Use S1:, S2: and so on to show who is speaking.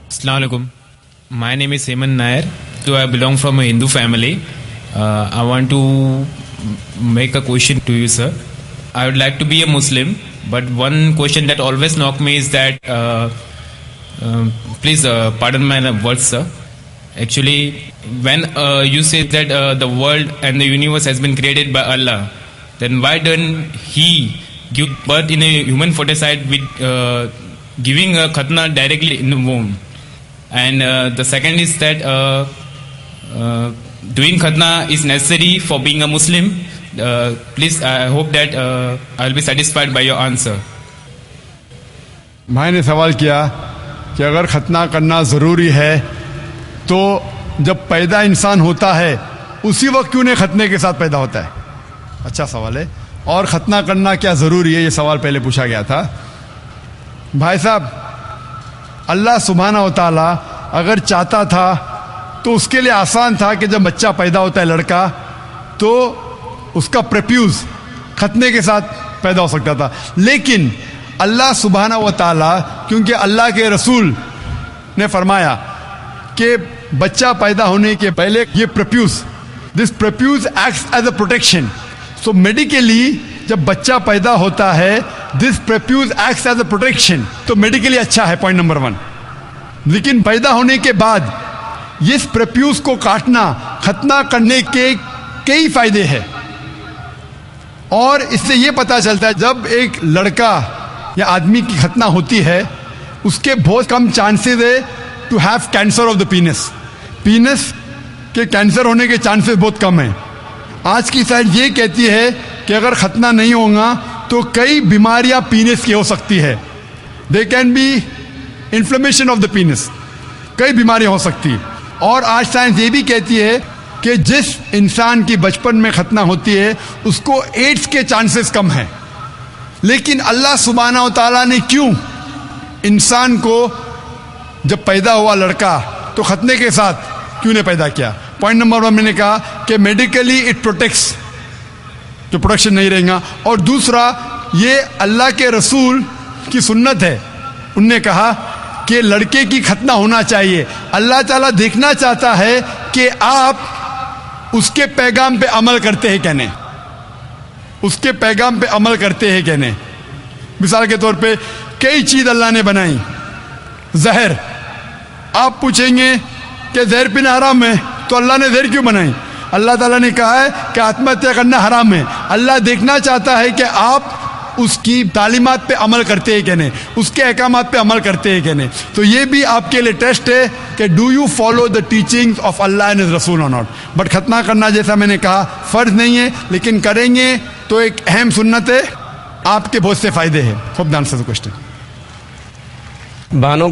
S1: Assalamu alaikum. My name is Heman Nair. So I belong from a Hindu family. I want to make a question to you, sir. I would like to be a Muslim, but one question that always knocks me is that, please pardon my words, sir. Actually, when you say that the world and the universe has been created by Allah, then why don't He give birth in a human foeticide with giving a khatna directly in the womb? And the second is that doing khatna is necessary for being a Muslim. Please, I hope that I'll be satisfied by your answer.
S2: भाई ने सवाल किया कि अगर खतना करना ज़रूरी है तो जब पैदा इंसान होता है उसी वक्त क्यों नहीं खतने के साथ पैदा होता है. अच्छा सवाल है. और खतना करना क्या ज़रूरी है, ये सवाल पहले पूछा गया था. भाई साहब, अल्लाह सुब्हाना व तआला अगर चाहता था तो उसके लिए आसान था कि जब बच्चा पैदा होता है लड़का तो उसका प्रेप्यूज खतने के साथ पैदा हो सकता था. लेकिन अल्लाह सुब्हाना व तआला, क्योंकि अल्लाह के रसूल ने फरमाया कि बच्चा पैदा होने के पहले ये prepuce, this prepuce acts as a protection. So medically जब बच्चा पैदा होता है this prepuce acts as a protection, तो मेडिकली अच्छा है, पॉइंट नंबर 1. लेकिन पैदा होने के बाद इस प्रेप्यूज को काटना, खतना करने के कई फायदे हैं. और इससे ये पता चलता है जब एक लड़का या आदमी की खतना होती है उसके बहुत कम चांसेस है to have cancer of the penis. Penis के कैंसर होने के चांसेस बहुत कम हैं. आज की साइंस ये कहती है कि अगर खतना नहीं होगा तो कई बीमारियां पीनस की हो सकती है. They can be inflammation of the पीनस, कई बीमारियां हो सकती है. और आज साइंस ये भी कहती है कि जिस इंसान की बचपन में खतना होती है उसको एड्स के चांसेस कम हैं. लेकिन अल्लाह सुब्हाना व तआला ने क्यों इंसान को जब पैदा हुआ लड़का तो खतने के साथ क्यों नहीं पैदा किया? पॉइंट नंबर 1 मैंने कहा कि मेडिकली इट प्रोटेक्ट्स, जो प्रोटेक्शन नहीं रहेगा. और दूसरा, ये अल्लाह के रसूल की सुन्नत है. उनने कहा कि लड़के की खतना होना चाहिए. अल्लाह ताला देखना चाहता है कि आप उसके पैगाम पे अमल करते हैं क्या नहीं, उसके पैगाम पे अमल करते हैं क्या नहीं. मिसाल के तौर पे कई चीज़ अल्लाह ने बनाई. जहर, आप पूछेंगे कि जहर पीना हराम है, तो अल्लाह ने जहर क्यों बनाई? अल्लाह ताला ने कहा है कि आत्महत्या करना हराम है. अल्लाह देखना चाहता है कि आप उसकी तालीमात पे अमल करते हैं कि नहीं, उसके अहकामात पे अमल करते हैं कि नहीं. तो ये भी आपके लिए टेस्ट है कि do you follow the teachings of Allah and his रसूल और नॉट. बट खतना करना जैसा मैंने कहा फ़र्ज नहीं है, लेकिन करेंगे तो एक अहम सुन्नत है. आपके बहुत से फ़ायदे हैं. Hope the answer the question.
S3: बहनों